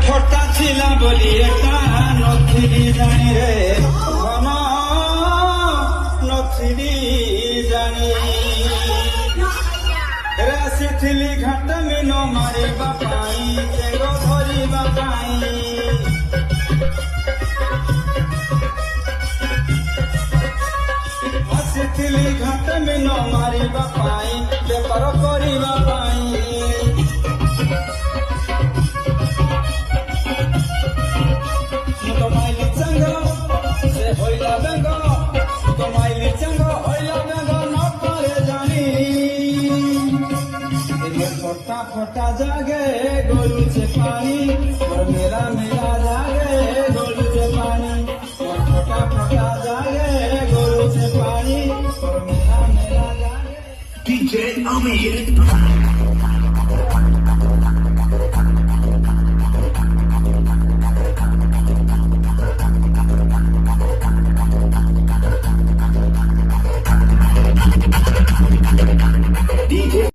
ফটা ছিলা বলি এটা নথিরি জানি রে ঘন নথিরি জানি রে আসিଥିଲି ঘাট মিন মারিবা পাই চেঙ্গ ধরিবা পাই আসিଥିଲି ঘাট মিন মারিবা পাই বেপার করিবা পাই फटा फटा जागे गोलू से पानी और मेरा मेरा जागे गोलू से पानी और फटा फटा जागे गोलू से पानी और मेरा मेरा जागे DJ Amir.